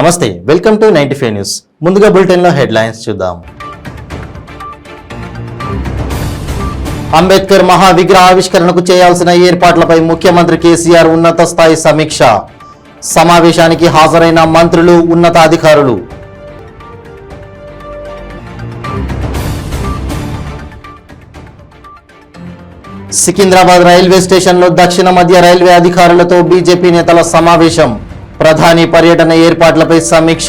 నమస్తే, welcome to 95 news. ముందుగా బులెటిన్లో హెడ్లైన్స్ చూద్దాం. అంబేద్కర్ మహావిగ్రహ ఆవిష్కరణకు చేయాల్సిన ఏర్పాట్లపై ముఖ్యమంత్రి కేసీఆర్ ఉన్నత స్థాయి సమీక్ష. సమావేశానికి హాజరైన మంత్రులు, ఉన్నతాధికారులు. సికింద్రాబాద్ రైల్వే స్టేషన్లో దక్షిణ మధ్య రైల్వే అధికారులతో బీజేపీ నేతల సమావేశం. ప్రధాని పర్యటన ఏర్పాట్లపై సమీక్ష.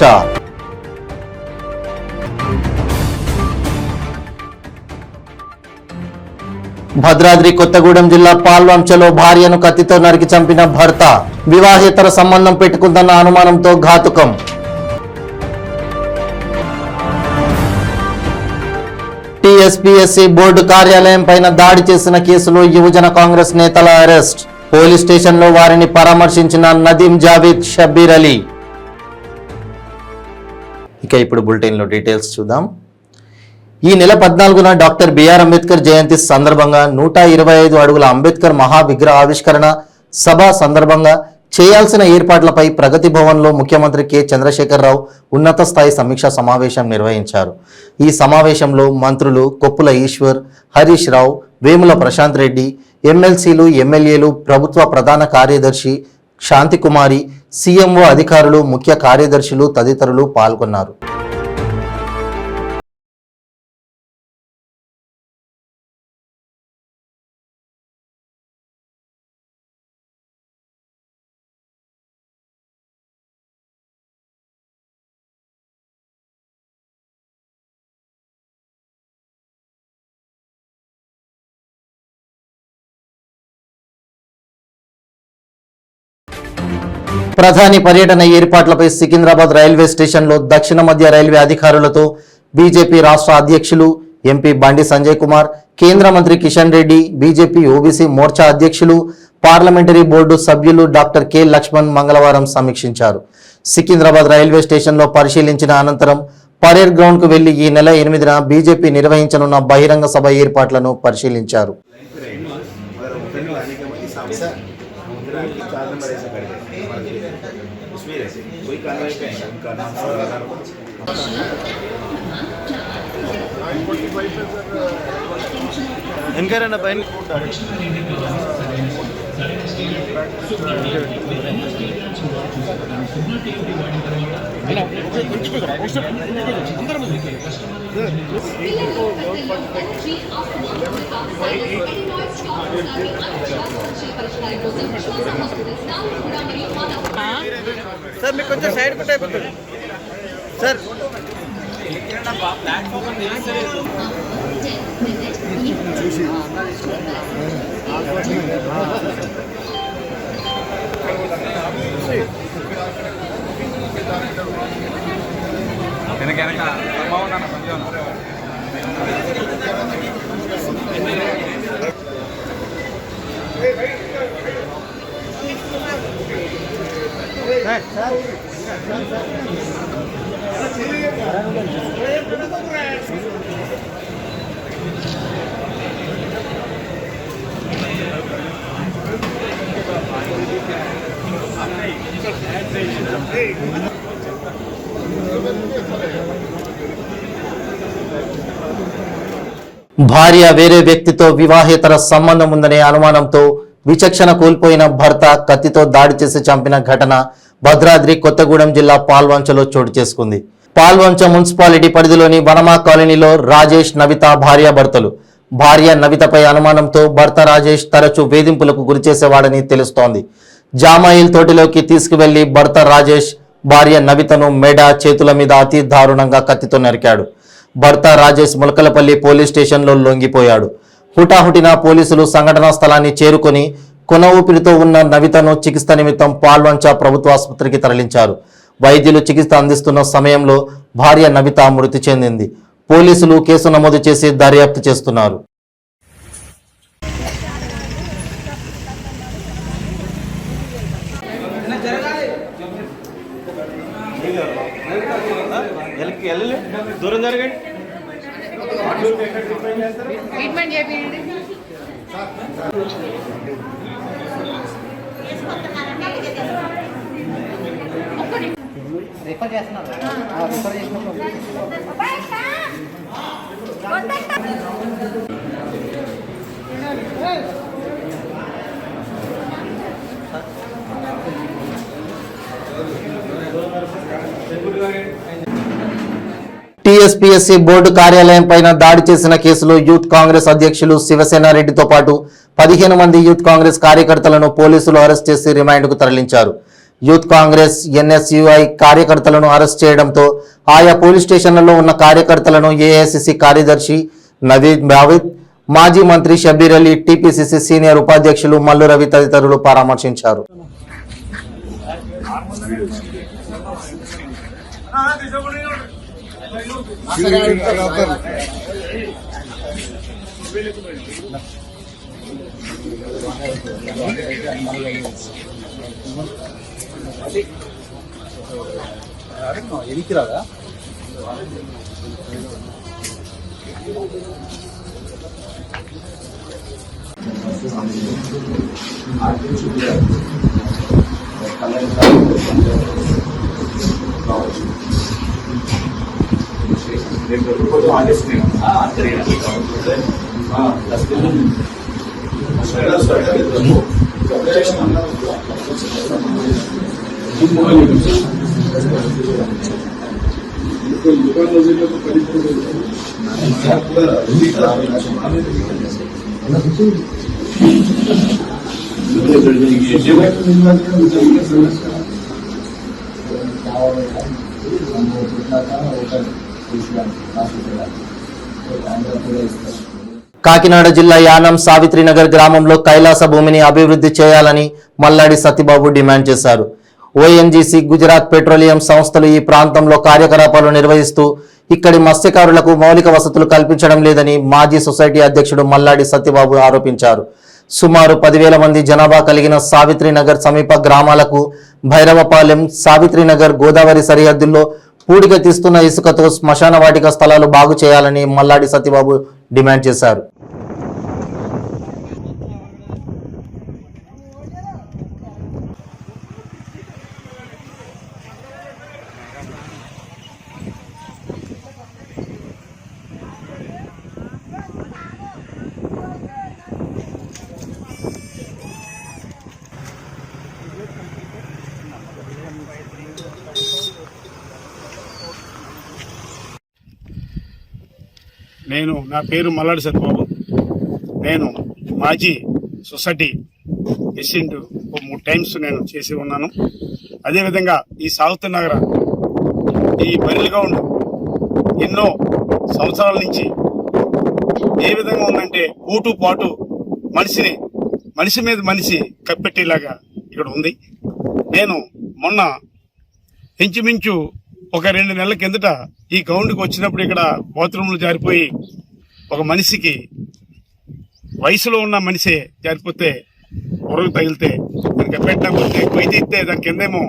భద్రాద్రి కొత్తగూడెం జిల్లా పాల్వంచలో భార్యను కత్తితో నరికి చంపిన భర్త. వివాహేతర సంబంధం పెట్టుకుందన్న అనుమానంతో ఘాతుకం. టీఎస్పీఎస్సీ బోర్డు కార్యాలయం పైన దాడి చేసిన కేసులో యువజన కాంగ్రెస్ నేతల అరెస్ట్. పోలీస్ స్టేషన్లో వారిని పరామర్శించిన నదీం జావేద్, షబ్బీర్ అలీ. ఇక ఇప్పుడు బులెటిన్లో డీటెయిల్స్ చూద్దాం. ఈ నెల 14న డాక్టర్ బిఆర్ అంబేద్కర్ జయంతి సందర్భంగా 125 అడుగుల అంబేద్కర్ మహావిగ్రహ ఆవిష్కరణ సభ సందర్భంగా చేయాల్సిన ఏర్పాట్లపై ప్రగతి భవన్లో ముఖ్యమంత్రి కె చంద్రశేఖరరావు ఉన్నత స్థాయి సమీక్షా సమావేశం నిర్వహించారు. ఈ సమావేశంలో మంత్రులు కొప్పుల ఈశ్వర్, హరీష్ రావు, వేముల ప్రశాంత్ రెడ్డి, ఎమ్మెల్సీలు, ఎమ్మెల్యేలు, ప్రభుత్వ ప్రధాన కార్యదర్శి శాంతికుమారి, సీఎంఓ అధికారులు, ముఖ్య కార్యదర్శులు తదితరులు పాల్గొన్నారు. ప్రధాని పర్యటన ఏర్పాట్లపై సికింద్రాబాద్ రైల్వే స్టేషన్లో దక్షిణ మధ్య రైల్వే అధికారులతో బీజేపీ రాష్ట్ర అధ్యక్షులు ఎంపీ బండి సంజయ్ కుమార్, కేంద్ర మంత్రి కిషన్ రెడ్డి, బీజేపీ ఓబీసీ మోర్చా అధ్యక్షులు, పార్లమెంటరీ బోర్డు సభ్యులు డాక్టర్ కె లక్ష్మణ్ మంగళవారం సమీక్షించారు. సికింద్రాబాద్ రైల్వే స్టేషన్లో పరిశీలించిన అనంతరం పరేడ్ గ్రౌండ్కు వెళ్లి ఈ నెల 8న బీజేపీ నిర్వహించనున్న బహిరంగ సభ ఏర్పాట్లను పరిశీలించారు. సార్ మీకు కొంచెం సైడ్ పుట్ అయిపోతుంది సార్. భార్య వేరే వ్యక్తితో వివాహేతర సంబంధం ఉందనే అనుమానంతో విచక్షణ కోల్పోయిన భర్త కత్తితో దాడి చేసి చంపిన ఘటన భద్రాద్రి కొత్తగూడెం జిల్లా పాల్వంచలో చోటు చేసుకుంది. పాల్వంచ మున్సిపాలిటీ పరిధిలోని వనమా కాలనీలో రాజేష్, నవిత భార్యాభర్తలు. భార్య నవితపై అనుమానంతో భర్త రాజేష్ తరచూ వేధింపులకు గురిచేసేవాడని తెలుస్తోంది. జామాయిల్ తోటిలోకి తీసుకువెళ్లి భర్త రాజేష్ భార్య నవితను మెడ, చేతుల మీద అతి దారుణంగా కత్తితో నరికాడు. భర్త రాజేష్ ములకలపల్లి పోలీస్ స్టేషన్లో లొంగిపోయాడు. హుటాహుటిన పోలీసులు సంఘటనా స్థలాన్ని చేరుకొని కొన ఊపిరితో ఉన్న నవితను చికిత్స నిమిత్తం పాల్వంచ ప్రభుత్వ ఆసుపత్రికి తరలించారు. వైద్యులు చికిత్స అందిస్తున్న సమయంలో భార్య నవిత మృతి చెందింది. పోలీసులు కేసు నమోదు చేసి దర్యాప్తు చేస్తున్నారు. దూరం జరగండి. ట్రీట్మెంట్ చేయండి. రిఫర్ చేస్తున్నారు రిఫర్ చేసినప్పుడు టీఎస్పీఎస్సీ బోర్డు కార్యాలయం పైన దాడి చేసిన కేసులో యూత్ కాంగ్రెస్ అధ్యక్షులు శివసేన రెడ్డితో పాటు 15 మంది యూత్ కాంగ్రెస్ కార్యకర్తలను పోలీసులు అరెస్ట్ చేసి రిమాండ్కు తరలించారు. యూత్ కాంగ్రెస్ ఎన్ఎస్యుఐ కార్యకర్తలను అరెస్ట్ చేయడంతో ఆయా పోలీస్ స్టేషన్లలో ఉన్న కార్యకర్తలను ఏఐసిసి కార్యదర్శి నవీద్ జావేద్, మాజీ మంత్రి షబీర్ అలీ, టీపీసీసీ సీనియర్ ఉపాధ్యక్షులు మల్లు రవి తదితరులు పరామర్శించారు. కాకినాడ జిల్లా యానం సావిత్రినగర్ గ్రామంలో కైలాస భూమిని అభివృద్ధి చేయాలని మల్లాడి సత్యబాబు డిమాండ్ చేశారు. ఓఎన్జీసీ, గుజరాత్ పెట్రోలియం సంస్థలు ఈ ప్రాంతంలో కార్యకలాపాలు నిర్వహిస్తూ ఇక్కడి మత్స్యకారులకు మౌలిక వసతులు కల్పించడం లేదని మాజీ సొసైటీ అధ్యక్షుడు మల్లాడి సత్యబాబు ఆరోపించారు. సుమారు 10,000 మంది జనాభా కలిగిన సావిత్రినగర్ సమీప గ్రామాలకు భైరవపాలెం, సావిత్రినగర్ గోదావరి సరిహద్దుల్లో పూడిక తీస్తున్న ఇసుకతో శ్మశాన వాటిక స్థలాలు బాగు చేయాలని మల్లాడి సత్యబాబు డిమాండ్ చేశారు. నా పేరు మల్లాడి సత్యబాబు. నేను మాజీ సొసైటీ ప్రెసిడెంట్ 3 టైమ్స్ నేను చేసి ఉన్నాను. అదేవిధంగా ఈ సాగుతు నగర ఈ బరిల్ గ్రౌండ్ ఎన్నో సంవత్సరాల నుంచి ఏ విధంగా ఉందంటే పోటు పాటు మనిషి మీద మనిషి కప్పెట్టేలాగా ఇక్కడ ఉంది. నేను మొన్న ఇంచుమించు ఒక 2 నెలల కిందట ఈ గ్రౌండ్కి వచ్చినప్పుడు ఇక్కడ బాత్రూమ్లు జారిపోయి ఒక మనిషికి వయసులో ఉన్న మనిషే జారిపోతే పొరలు తగిలితే దానికి పెట్టకపోతే గొయ్యి తీస్తే దాని కిందేమో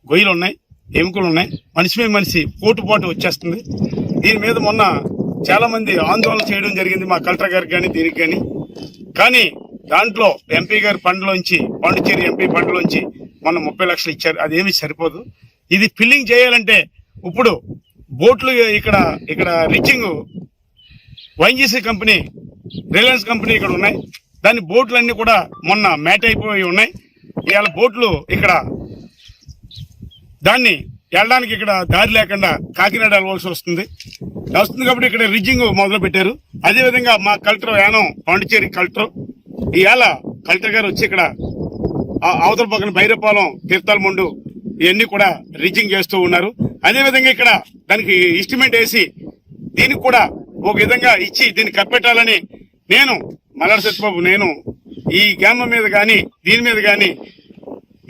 గొయ్యలు ఉన్నాయి, ఎముకలు ఉన్నాయి. మనిషి మీద మనిషి పోటు వచ్చేస్తుంది. దీని మీద మొన్న చాలా మంది ఆందోళన చేయడం జరిగింది, మా కలెక్టర్ గారికి కానీ దీనికి కానీ దాంట్లో ఎంపీ గారి ఫండ్లోంచి, పాండిచేరి ఎంపీ ఫండ్లోంచి మొన్న 30 లక్షలు ఇచ్చారు. అదేమీ సరిపోదు. ఇది ఫిల్లింగ్ చేయాలంటే ఇప్పుడు బోట్లు ఇక్కడ రిచింగ్ వైఎన్జీసీ కంపెనీ, రిలయన్స్ కంపెనీ ఇక్కడ ఉన్నాయి. దాని బోట్లన్నీ కూడా మొన్న మ్యాట్ అయిపోయి ఉన్నాయి. ఇవాళ బోట్లు ఇక్కడ దాన్ని వెళ్ళడానికి ఇక్కడ దారి లేకుండా కాకినాడ వెళ్ళవలసి వస్తుంది కాబట్టి ఇక్కడ రిజింగ్ మొదలు పెట్టారు. అదేవిధంగా మా కలెక్టర్ యానం పాండిచేరి కలెక్టర్ ఇవాళ కలెక్టర్ గారు వచ్చి ఇక్కడ అవతల పక్కన భైరపాలెం, తీర్థాలమండు ఇవన్నీ కూడా రిజింగ్ చేస్తూ ఉన్నారు. అదేవిధంగా ఇక్కడ దానికి ఎస్టిమేట్ వేసి దీనికి కూడా ఒక విధంగా ఇచ్చి దీన్ని కప్పెట్టాలని నేను మల్లాడి సత్యబాబు నేను ఈ గ్రామం మీద కానీ దీని మీద కానీ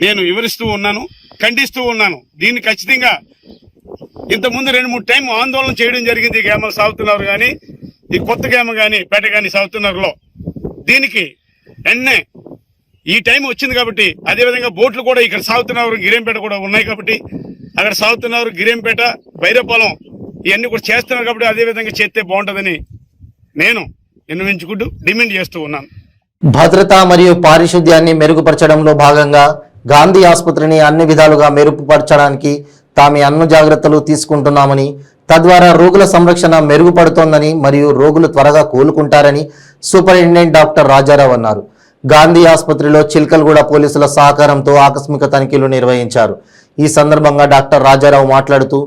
నేను వివరిస్తూ ఉన్నాను, ఖండిస్తూ ఉన్నాను. దీన్ని ఖచ్చితంగా ఇంతకుముందు 2-3 టైం ఆందోళన చేయడం జరిగింది. ఈ గ్రామాలు సాగుతున్నారు కానీ ఈ కొత్త గ్రామం కానీ పేట కానీ సాగుతున్నారు. దీనికి వెంటనే ఈ టైం వచ్చింది కాబట్టి అదేవిధంగా బోట్లు కూడా ఇక్కడ సాగుతున్నారు, గిరేంపేట కూడా ఉన్నాయి కాబట్టి అక్కడ సాగుతున్నారు. గిరేంపేట, భైరపాలెం ఇవన్నీ కూడా చేస్తున్నారు కాబట్టి అదేవిధంగా చేస్తే బాగుంటుందని నేను విన్నవించుకుంటూ డిమాండ్ చేస్తూ ఉన్నాను. భద్రత మరియు పారిశుద్ధ్యాన్ని మెరుగుపరచడంలో భాగంగా గాంధీ ఆసుపత్రిని అన్ని విధాలుగా మెరుగుపరచడానికి తాము అన్ని జాగ్రత్తలు తీసుకుంటున్నామని, తద్వారా రోగుల సంరక్షణ మెరుగుపడుతోందని మరియు రోగులు త్వరగా కోలుకుంటారని సూపరింటెండెంట్ డాక్టర్ రాజారావు అన్నారు. గాంధీ ఆసుపత్రిలో చిల్కల్గూడ పోలీసుల సహకారంతో ఆకస్మిక తనిఖీలు నిర్వహించారు. ఈ సందర్భంగా డాక్టర్ రాజారావు మాట్లాడుతూ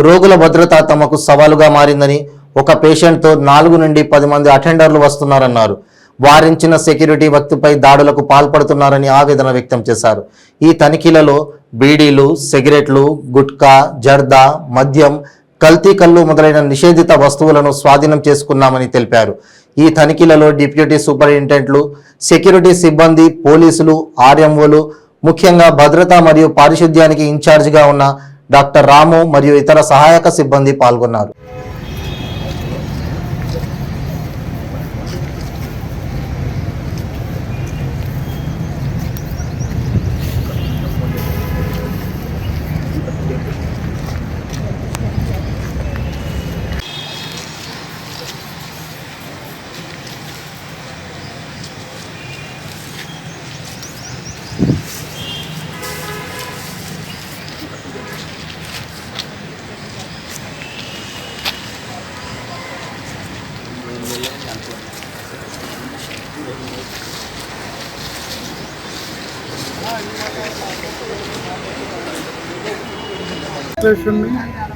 రోగుల భద్రత తమకు సవాలుగా మారిందని, ఒక పేషెంట్తో 4 నుండి 10 మంది అటెండర్లు వస్తున్నారన్నారు. వారించిన సెక్యూరిటీ వ్యక్తిపై దాడులకు పాల్పడుతున్నారని ఆవేదన వ్యక్తం చేశారు. ఈ తనిఖీలలో బీడీలు, సిగరెట్లు, గుట్కా, జర్దా, మద్యం, కల్తీ కల్లు మొదలైన నిషేధిత వస్తువులను స్వాధీనం చేసుకున్నామని తెలిపారు. ఈ తనిఖీలలో డిప్యూటీ సూపరింటెండెంట్లు, సెక్యూరిటీ సిబ్బంది, పోలీసులు, ఆర్ఎంఓలు, ముఖ్యంగా భద్రత మరియు పారిశుద్ధ్యానికి ఇన్ఛార్జిగా ఉన్న డాక్టర్ రాము మరియు ఇతర సహాయక సిబ్బంది పాల్గొన్నారు.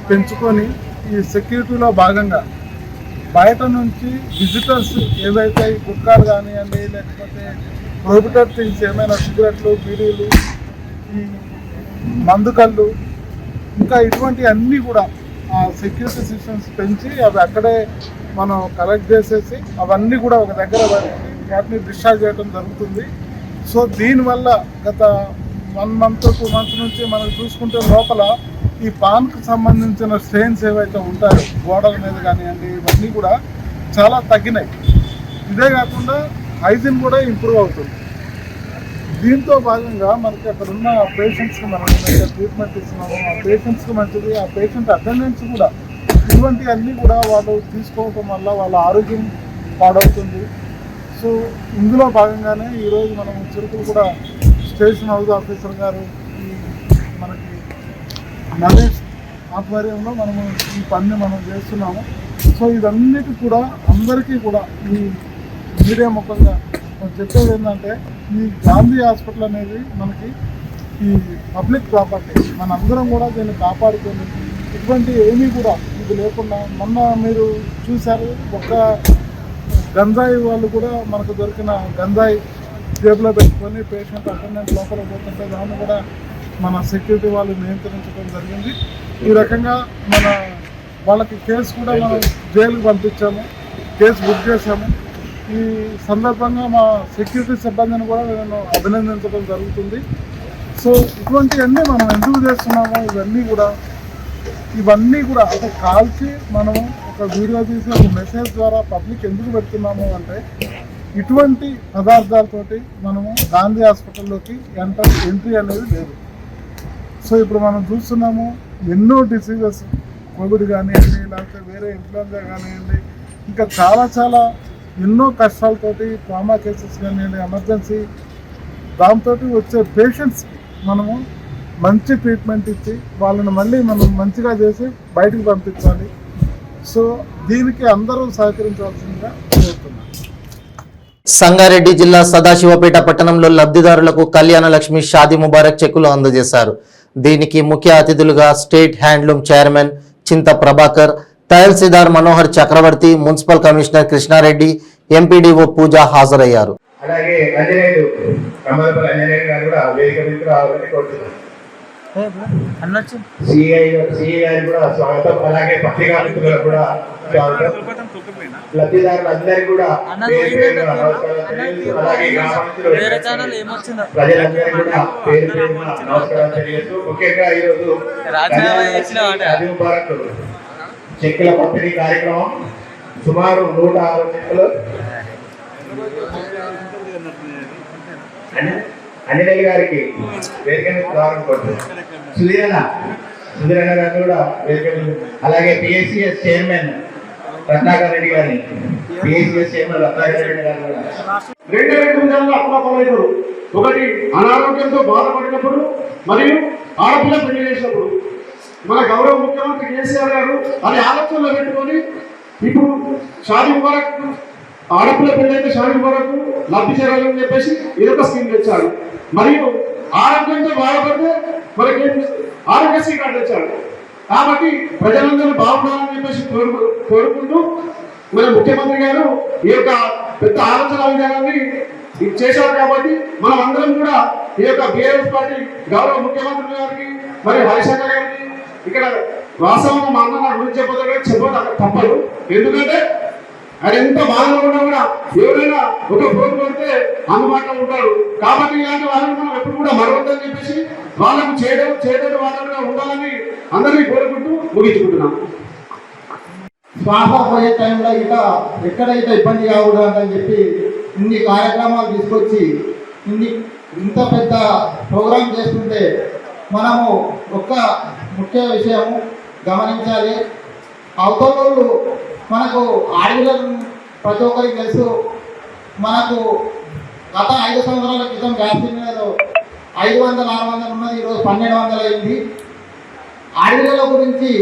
పెంచుకొని ఈ సెక్యూరిటీలో భాగంగా బయట నుంచి విజిటర్స్ ఏదైతే ఈ గుట్కాలు కానివ్వండి, లేకపోతే ప్రొహిబిటెడ్ థింగ్స్ ఏమైనా సిగరెట్లు, బీడీలు, ఈ మందుకళ్ళు, ఇంకా ఇటువంటి అన్నీ కూడా ఆ సెక్యూరిటీ సిస్టమ్స్ పెంచి అవి అక్కడే మనం కలెక్ట్ చేసేసి అవన్నీ కూడా ఒక దగ్గర వాటిని డిశ్చార్జ్ చేయడం జరుగుతుంది. సో దీనివల్ల గత 1 month 2 months నుంచి మనం చూసుకుంటే లోపల ఈ పాన్కు సంబంధించిన స్ట్రెయిన్స్ ఏవైతే ఉంటాయో గోడల మీద కానివ్వండి, ఇవన్నీ కూడా చాలా తగ్గినాయి. ఇదే కాకుండా హైజీన్ కూడా ఇంప్రూవ్ అవుతుంది. దీంతో భాగంగా మనకి అక్కడ ఉన్న పేషెంట్స్కి మనం ట్రీట్మెంట్ ఇస్తున్నాము, ఆ పేషెంట్స్కి మంచిది, ఆ పేషెంట్ అటెండెన్స్ కూడా ఇటువంటివన్నీ కూడా వాళ్ళు తీసుకోవటం వల్ల వాళ్ళ ఆరోగ్యం పాడవుతుంది. సో ఇందులో భాగంగానే ఈరోజు మనం చిరుకులు కూడా స్టేషన్ హౌస్ ఆఫీసర్ గారు మనకి నరేష్ ఆధ్వర్యంలో మనము ఈ పనిని మనం చేస్తున్నాము. సో ఇదన్నిటి కూడా అందరికీ కూడా ఈ మీడియా ముఖంగా చెప్పేది ఏంటంటే, ఈ గాంధీ హాస్పిటల్ అనేది మనకి ఈ పబ్లిక్ ప్రాపర్టీ, మనందరం కూడా దీన్ని కాపాడుకొని ఇటువంటి ఏమీ కూడా ఇది లేకుండా, మొన్న మీరు చూశారు ఒక గంజాయి వాళ్ళు కూడా మనకు దొరికిన గంజాయి జేబులో పెట్టుకొని పేషెంట్ అటెండెంట్ లోపల పోతుంటే దాన్ని కూడా మన సెక్యూరిటీ వాళ్ళు నియంత్రించడం జరిగింది. ఈ రకంగా మన వాళ్ళకి కేసు కూడా మనం జైలుకి పంపించాము, కేసు బుక్ చేశాము. ఈ సందర్భంగా మా సెక్యూరిటీ సిబ్బందిని కూడా నేను అభినందించడం జరుగుతుంది. సో ఇటువంటివన్నీ మనం ఎందుకు చేస్తున్నామో ఇవన్నీ కూడా అంటే కాల్చి మనము ఒక వీడియో తీసి ఒక మెసేజ్ ద్వారా పబ్లిక్ ఎందుకు పెడుతున్నాము అంటే, ఇటువంటి పదార్థాలతోటి మనము గాంధీ హాస్పిటల్లోకి ఎంట్రీ అనేది లేదు. సో ఇప్పుడు మనం చూస్తున్నాము ఎన్నో డిసీజెస్, కోవిడ్ కానివ్వండి, లేకపోతే వేరే ఇన్ఫ్లుయెంజా కానివ్వండి, ఇంకా చాలా ఎన్నో కష్టాలతోటి ట్రామా కేసెస్ కానివ్వండి, ఎమర్జెన్సీ, దాంతో వచ్చే పేషెంట్స్కి మనము మంచి ట్రీట్మెంట్ ఇచ్చి వాళ్ళని మళ్ళీ మనం మంచిగా చేసి బయటికి పంపించాలి. సో దీనికి అందరూ సహకరించవలసిందిగా కోరుతున్నాను. సంగారెడ్డి జిల్లా సదాశివపేట పట్టణంలో లబ్ధిదారులకు కళ్యాణ లక్ష్మి షాదీ ముబారక్ చెక్కులు అందజేశారు. దీనికి ముఖ్య అతిథులుగా స్టేట్ హ్యాండ్లూమ్ చైర్మన్ చింత ప్రభాకర్, తహసీల్దార్ మనోహర్ చక్రవర్తి, మున్సిపల్ కమిషనర్ కృష్ణారెడ్డి, ఎంపీడీఓ పూజ హాజరయ్యారు. అలాగే అంజనేయుడు కమలపల్లి అంజనేయుడు గారు కూడా వేదిక మీద రావాలని కోరుతున్నాను. సిఐ గారు కూడా స్వాగతం. అలాగే పత్రికా మిత్రులకు కూడా స్వాగతం. లబ్ధిదారులందరికీ కూడా అలాగే ప్రజలందరికీ కూడా పేరు నమస్కారం తెలియజేస్తూ, ముఖ్యంగా ఈరోజు ముబారక్ చెక్కుల పంపిణీ కార్యక్రమం సుమారు 106 చెక్కులు అంజనేయులు గారికి వేదిక ప్రారంభపడుతుంది. సుధీరన్న గారిని కూడా వేదిక, అలాగే పిఎస్సిఎస్ చైర్మన్ రత్నాకర్ రెడ్డి గారిని, పిఎస్సిఎస్ చైర్మన్ రత్నాకర్ రెడ్డి గారిని కూడా 2 విధాలుగా అప్రమత్తమైనప్పుడు, ఒకటి అనారోగ్యంతో బాధపడినప్పుడు మరియు ఆడపిల్ల పెళ్లి చేసినప్పుడు. మన గౌరవ ముఖ్యమంత్రి కేసీఆర్ గారు అది ఆలోచనలో పెట్టుకొని ఇప్పుడు షాదీ ముబారక్ ఆడపిల్ల పెళ్ళైతే షాదీ ముబారక్ లబ్ధి చేరాలని చెప్పేసి ఇదొక స్కీమ్ తెచ్చాడు. మరియు ఆరోగ్యంతో బాధపడితే మనకి ఆరోగ్యశ్రీ కార్డు తెచ్చాడు. కాబట్టి ప్రజలందరూ బాగుండాలని చెప్పేసి కోరుకుంటూ మన ముఖ్యమంత్రి గారు ఈ యొక్క పెద్ద ఆలోచన విధానాన్ని చేశారు. కాబట్టి మనం అందరం కూడా ఈ యొక్క బీఆర్ఎస్ పార్టీ గౌరవ ముఖ్యమంత్రి గారికి మరియు హరిశంకర్ గారికి ఇక్కడ వాస్తవంగా మా అన్న నా గురించి చెప్పదు అక్కడ తప్పదు. ఎందుకంటే ఆయన ఎంత బాధలో ఉన్నా కూడా ఎవరైనా ఒక ఫోన్ కొడితే అందుబాటులో ఉంటారు. కాబట్టి ఇలాంటి వాళ్ళని మనం ఎప్పుడు కూడా మరవద్దని చెప్పేసి వాళ్ళకు చేయడం వాళ్ళగా ఉండాలని అందరినీ కోరుకుంటూ ముగించుకుంటున్నాం. శ్వాస పోయే టైంలో ఇక ఎక్కడైతే ఇబ్బంది కాకూడదని చెప్పి ఇన్ని కార్యక్రమాలు తీసుకొచ్చి ఇంత పెద్ద ప్రోగ్రాం చేస్తుంటే మనము ఒక్క ముఖ్య విషయం గమనించాలి. అవతల మనకు ఆడపిల్లలు ప్రతి ఒక్కరికి తెలుసు. మనకు గత 5 సంవత్సరాల క్రితం గ్యాస్ సిలిండర్ 500-600 ఉన్నది, ఈరోజు 1200 అయింది. ఆడపిల్లల గురించి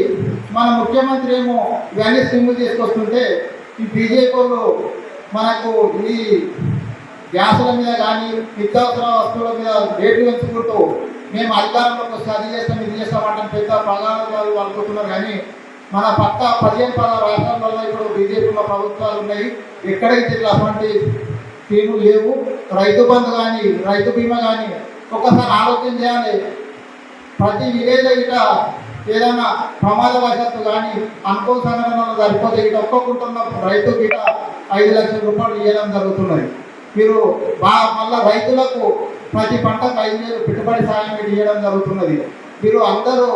మన ముఖ్యమంత్రి ఏమో ఇవన్నీ స్కీములు తీసుకొస్తుంటే ఈ బీజేపీ వాళ్ళు మనకు ఈ గ్యాసుల మీద కానీ నిత్యావసర వస్తువుల మీద రేట్లు పెంచుకుంటూ మేము అధికారంలోకి వస్తే అది చేస్తాం ఇది చేస్తామంటే పెద్ద ప్రధానాలు అనుకుంటున్నారు. కానీ మన పక్క 15-16 రాష్ట్రాలలో ఇప్పుడు బీజేపీలో ప్రభుత్వాలు ఉన్నాయి. ఎక్కడైతే అటువంటి స్కీములు లేవు. రైతు బంధు కానీ రైతు బీమా కానీ ఒకసారి ఆలోచన చేయాలి. ప్రతి విలేజ్లో ఇక ఏదైనా ప్రమాదవశాత్తు కానీ అనుకోని సంఘటనలు సరిపోతే ఇక ఒక్కొక్కరున్న రైతు గిట 5 లక్షల రూపాయలు ఇవ్వడం జరుగుతున్నది. మీరు మళ్ళీ రైతులకు ప్రతి పంటకు 5,000 పెట్టుబడి సాయం ఇవ్వడం జరుగుతున్నది. మీరు అందరూ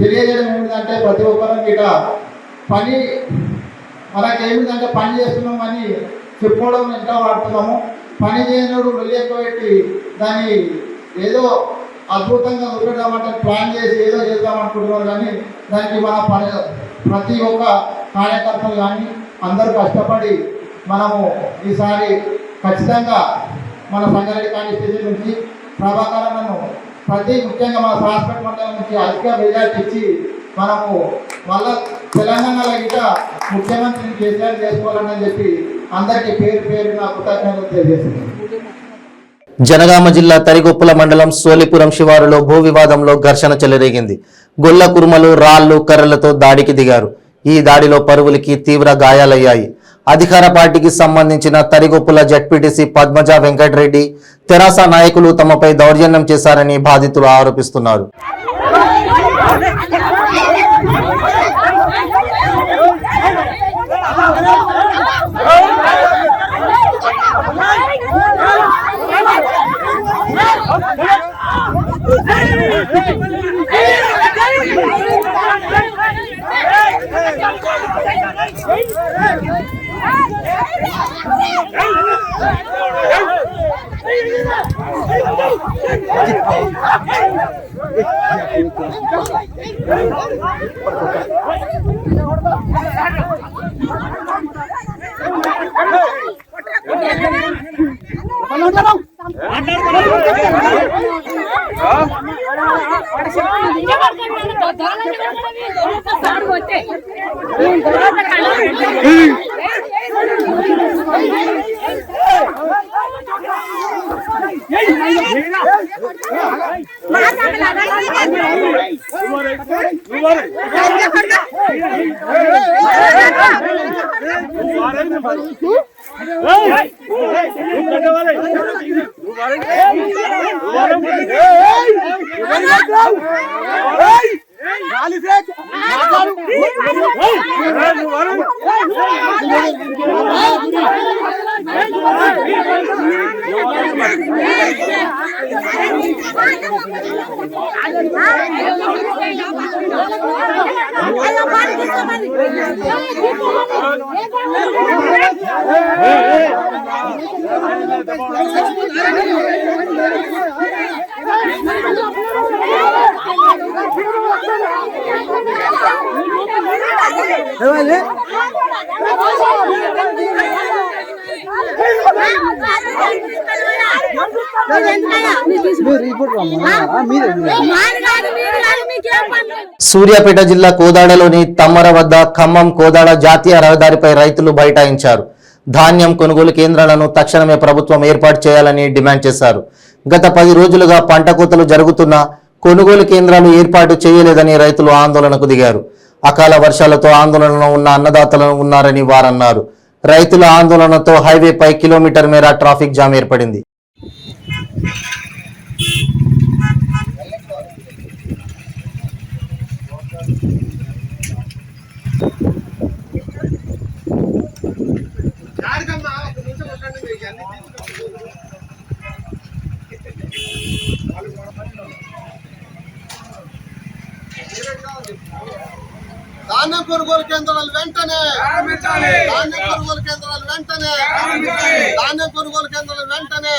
తెలియజేయడం ఏమిటంటే ప్రతి ఒక్కరం గిట పని మనకేమిటంటే పని చేస్తున్నామని చెప్పుకోవడం ఇంకా వాడుతున్నాము. పని చేయనోడు వెళ్ళిపోయి దాన్ని ఏదో అద్భుతంగా చూపెడదామంటే ప్లాన్ చేసి ఏదో చేద్దామనుకుంటున్నారు. కానీ దానికి మన ప్రతి ఒక్క కార్యకర్తలు కానీ అందరూ కష్టపడి మనము ఈసారి ఖచ్చితంగా మన సంగారెడ్డి కాన్స్టిట్యూషన్ నుంచి ప్రభాకరన్నను ముఖ్యంగా మన హాస్పిటల్ మండలం నుంచి అధిక మెజార్టీ ఇచ్చి మనము మళ్ళా తెలంగాణలో ఇంకా ముఖ్యమంత్రిని కేసీఆర్ చేసుకోవాలని చెప్పి అందరికీ పేరు నా కృతజ్ఞతలు తెలియజేస్తున్నాను. జనగామ జిల్లా తరిగొప్పుల మండలం సోలిపురం శివారులో భూ వివాదంలో ఘర్షణ చెలరేగింది. గొల్ల కుర్మలు రాళ్లు కర్రలతో దాడికి దిగారు. ఈ దాడిలో పరువులకి తీవ్ర గాయాలయ్యాయి. అధికార పార్టీకి సంబంధించిన తరిగొప్పుల జడ్పీటీసీ పద్మజ వెంకటరెడ్డి తెరాస నాయకులు తమపై దౌర్జన్యం చేశారని బాధితులు ఆరోపిస్తున్నారు. సూర్యాపేట జిల్లా కోదాడలోని తమ్మర వద్ద ఖమ్మం కోదాడ జాతీయ రహదారిపై రైతులు బైఠాయించారు. ధాన్యం కొనుగోలు కేంద్రాలను తక్షణమే ప్రభుత్వం ఏర్పాటు చేయాలని డిమాండ్ చేశారు. గత 10 రోజులుగా పంట కోతలు జరుగుతున్నా కొనుగోలు కేంద్రాలు ఏర్పాటు చేయలేదని రైతులు ఆందోళనకు దిగారు. అకాల వర్షాలతో ఆందోళనలో ఉన్న అన్నదాతలు ఉన్నారని వారన్నారు. రైతుల ఆందోళనతో హైవేపై కిలోమీటర్ మేర ట్రాఫిక్ జామ్ ఏర్పడింది. ధాన్యం కొనుగోలు కేంద్రాలు వెంటనే, ధాన్యం కొనుగోలు కేంద్రాలు వెంటనే, ధాన్యం కొనుగోలు కేంద్రాలు వెంటనే,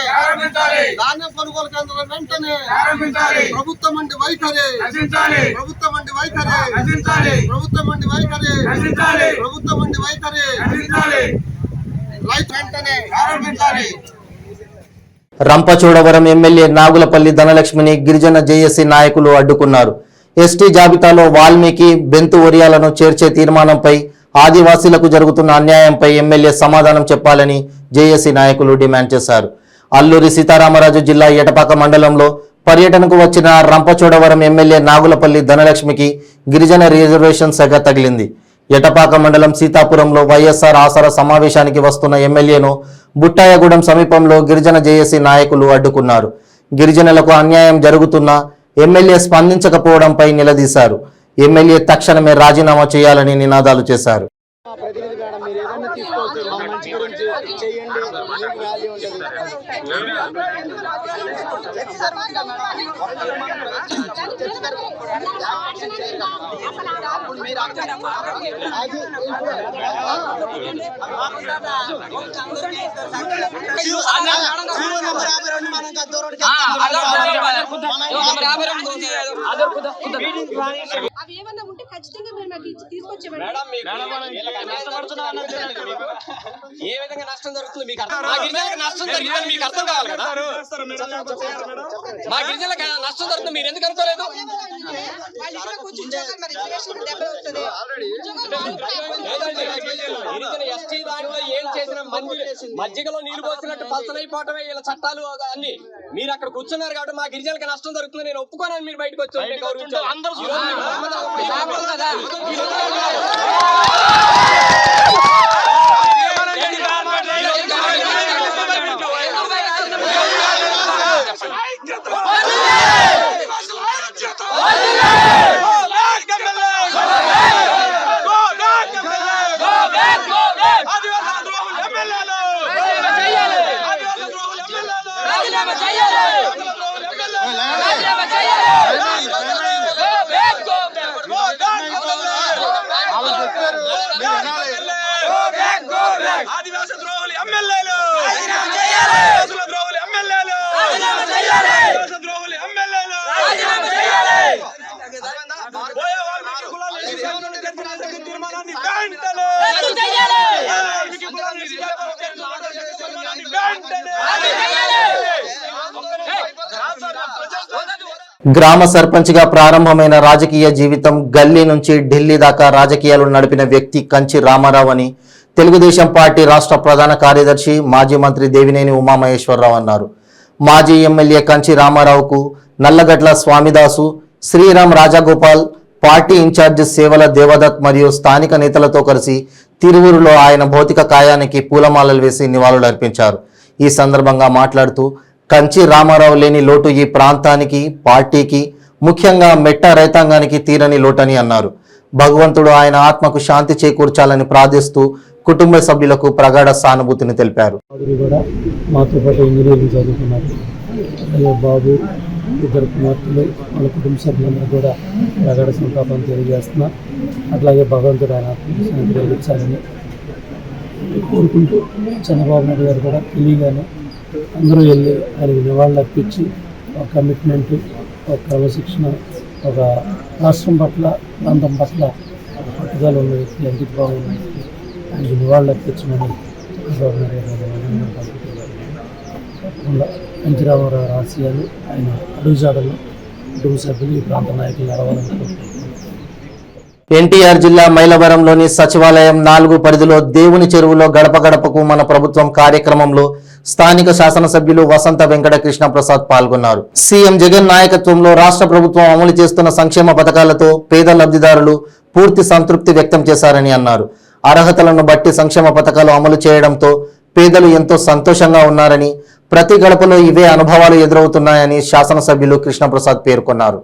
ధాన్యం కొనుగోలు కేంద్రాలు వెంటనే, ప్రభుత్వం అండి వైఖరి, ప్రభుత్వం అండి వైఖరి, ప్రభుత్వం అండి వైఖరి, ప్రభుత్వం అండి వైఖరి, రైతు వెంటనే ఆరంభించాలి. రంపచోడవరం ఎమ్మెల్యే నాగులపల్లి ధనలక్ష్మిని గిరిజన జేఏసీ నాయకులు అడ్డుకున్నారు. ఎస్టీ జాబితాలో వాల్మీకి బెంతు ఒరియాలను చేర్చే తీర్మానంపై ఆదివాసీలకు జరుగుతున్న అన్యాయంపై ఎమ్మెల్యే సమాధానం చెప్పాలని జేఏసీ నాయకులు డిమాండ్ చేశారు. అల్లూరి సీతారామరాజు జిల్లా ఎటపాక మండలంలో పర్యటనకు వచ్చిన రంపచోడవరం ఎమ్మెల్యే నాగులపల్లి ధనలక్ష్మికి గిరిజన రిజర్వేషన్ సెగ తగిలింది. ఎటపాక మండలం సీతాపురంలో వైఎస్ఆర్ ఆసరా సమావేశానికి వస్తున్న ఎమ్మెల్యేను బుట్టాయగూడెం సమీపంలో గిరిజన జేఏసీ నాయకులు అడ్డుకున్నారు. గిరిజనులకు అన్యాయం జరుగుతున్నా ఎమ్మెల్యే స్పందించకపోవడంపై నిలదీశారు. ఎమ్మెల్యే తక్షణమే రాజీనామా చేయాలని నినాదాలు చేశారు. అవి ఏమన్నా ఉంటే ఖచ్చితంగా మీరు నాకు తీసుకొచ్చేవాడి. ఏ విధంగా నష్టం జరుగుతుంది మీకు మా గిరిజనులకు నష్టం జరిగిందని మీకు అర్థం కావాలి కదా. మా గిరిజనులకు నష్టం జరుగుతుంది మీరు ఎందుకు అనుకోలేదు? గిరిజన ఎస్టీ దాంట్లో ఏం చేసిన మజ్జిగలో నీళ్లు పోసినట్టు పలసనైపోవటమే ఇలా చట్టాలు అన్ని. మీరు అక్కడ కూర్చున్నారు కాబట్టి మా గిరిజనులకు నష్టం జరుగుతుంది నేను ఒప్పుకోనని మీరు బయటకు వచ్చి ఆదివాసీ ద్రోహులు ఎమ్మెల్యేలు, ద్రోహులు ఎమ్మెల్యేలు, ద్రోహులు ఎమ్మెల్యేలు. తీర్మానాన్ని గ్రామ సర్పంచ్గా ప్రారంభమైన రాజకీయ జీవితం గల్లీ నుంచి ఢిల్లీ దాకా రాజకీయాలు నడిపిన వ్యక్తి కంచి రామారావు అని తెలుగుదేశం పార్టీ రాష్ట్ర ప్రధాన కార్యదర్శి మాజీ మంత్రి దేవినేని ఉమామహేశ్వరరావు అన్నారు. మాజీ ఎమ్మెల్యే కంచి రామారావుకు నల్లగడ్ల స్వామిదాసు, శ్రీరామ్ రాజగోపాల్, పార్టీ ఇన్ఛార్జి సేవల దేవదత్ మరియు స్థానిక నేతలతో కలిసి తిరువూరులో ఆయన భౌతిక కాయానికి పూలమాలలు వేసి నివాళులర్పించారు. ఈ సందర్భంగా మాట్లాడుతూ కంచి రామారావు లేని లోటు ఈ ప్రాంతానికి, పార్టీకి, ముఖ్యంగా మెట్ట రైతాంగానికి తీరని లోటని అన్నారు. భగవంతుడు ఆయన ఆత్మకు శాంతి చేకూర్చాలని ప్రార్థిస్తూ కుటుంబ సభ్యులకు ప్రగాఢ సానుభూతిని తెలిపారు. కూడా మాతో పాటు ఇంజనీరింగ్ చదువుకున్నారు. అలాగే బాబు, 2 కుమార్తెలు, వాళ్ళ కుటుంబ సభ్యులందరూ కూడా ప్రగాఢ సంతాపాన్ని తెలియజేస్తున్నారు. అట్లాగే భగవంతుడు ఆయన ఆత్మకు శాంతి కలిగించాలని కోరుకుంటూ చంద్రబాబు నాయుడు గారు కూడా తెలియగానే అందరూ వెళ్ళి ఆయనకి నివాళులు అర్పించి ఒక కమిట్మెంట్, ఒక క్రమశిక్షణ, ఒక రాష్ట్రం పట్ల, ప్రాంతం పట్ల పట్టుదల ఉన్న వ్యక్తి, అంకిత భావం ఉన్న వ్యక్తి, ఆయనకి నివాళులు అర్పించమని చంద్రబాబు నాయుడు గారు తప్పకుండా ఎన్టీ రామారావు ఆశయాలు ఆయన అడుగుజాడల్లో కుటుంబ సభ్యులు ఈ ప్రాంత నాయకులు నడవాలనుకుంటున్నారు. ఎన్టీఆర్ జిల్లా మైలవరంలోని సచివాలయం 4 పరిధిలో దేవుని చెరువులో గడప గడపకు మన ప్రభుత్వం కార్యక్రమంలో స్థానిక శాసనసభ్యులు వసంత వెంకట కృష్ణ ప్రసాద్ పాల్గొన్నారు. సీఎం జగన్ నాయకత్వంలో రాష్ట్ర ప్రభుత్వం అమలు చేస్తున్న సంక్షేమ పథకాలతో పేద లబ్ధిదారులు పూర్తి సంతృప్తి వ్యక్తం చేశారని అన్నారు. అర్హతలను బట్టి సంక్షేమ పథకాలు అమలు చేయడంతో పేదలు ఎంతో సంతోషంగా ఉన్నారని, ప్రతి గడపలో ఇవే అనుభవాలు ఎదురవుతున్నాయని శాసనసభ్యులు కృష్ణప్రసాద్ పేర్కొన్నారు.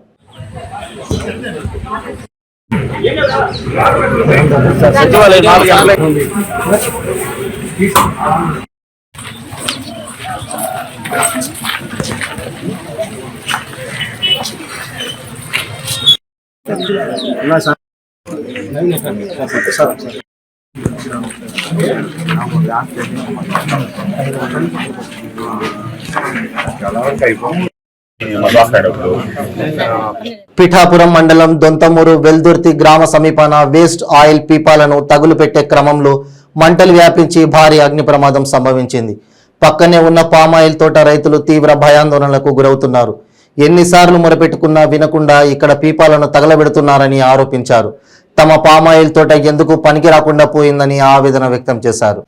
పిఠాపురం మండలం దొంతమూరు వెల్దుర్తి గ్రామ సమీపాన వేస్ట్ ఆయిల్ పీపాలను తగులు పెట్టే క్రమంలో మంటలు వ్యాపించి భారీ అగ్ని ప్రమాదం సంభవించింది. పక్కనే ఉన్న పామాయిల్ తోట రైతులు తీవ్ర భయాందోళనలకు గురవుతున్నారు. ఎన్నిసార్లు మొరపెట్టుకున్నా వినకుండా ఇక్కడ పీపాలను తగలబెడుతున్నారని ఆరోపించారు. తమ పామాయిల్ తోట ఎందుకు పనికి రాకుండా పోయిందని ఆవేదన వ్యక్తం చేశారు.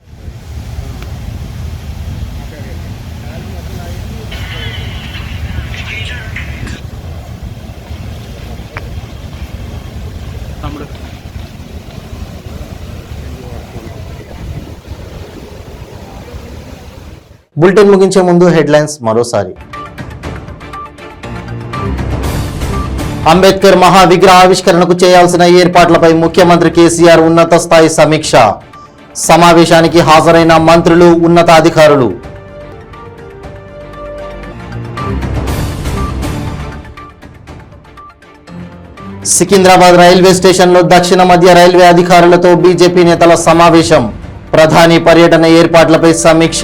బులెటిన్ ముగించే ముందు హెడ్లైన్స్ మరోసారి. అంబేద్కర్ మహావిగ్రహ ఆవిష్కరణకు చేయాల్సిన ఏర్పాట్లపై ముఖ్యమంత్రి కేసీఆర్ ఉన్నత స్థాయి సమీక్ష. సమావేశానికి హాజరైన మంత్రులు, ఉన్నతాధికారులు. సికింద్రాబాద్ రైల్వే స్టేషన్లో దక్షిణ మధ్య రైల్వే అధికారులతో బీజేపీ నేతల సమావేశం. ప్రధాని పర్యటన ఏర్పాట్లపై సమీక్ష.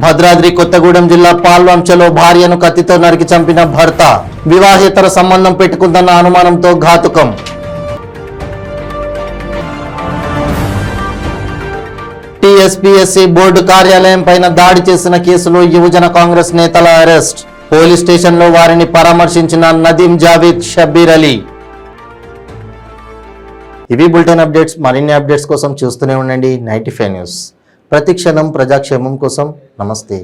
భద్రాద్రి కొత్తగూడెం జిల్లా పాల్వంచలో భార్యను కత్తితో నరికి చంపిన భర్త. వివాహేతర సంబంధం పెట్టుకుందన్న అనుమానంతో ఘాతుకం. టీఎస్పీఎస్సీ బోర్డు కార్యాలయం పైన దాడి చేసిన కేసులో యువజన కాంగ్రెస్ నేతల అరెస్ట్. పోలీస్ స్టేషన్లో వారిని పరామర్శించిన నదీం జావేద్, షబ్బీర్ అలీ. ఇవి బులెటిన్ అప్డేట్స్. మరిన్ని అప్డేట్స్ కోసం చూస్తూనే ఉండండి 95 న్యూస్. ప్రతి క్షణం ప్రజాక్షేమం కోసం. నమస్తే.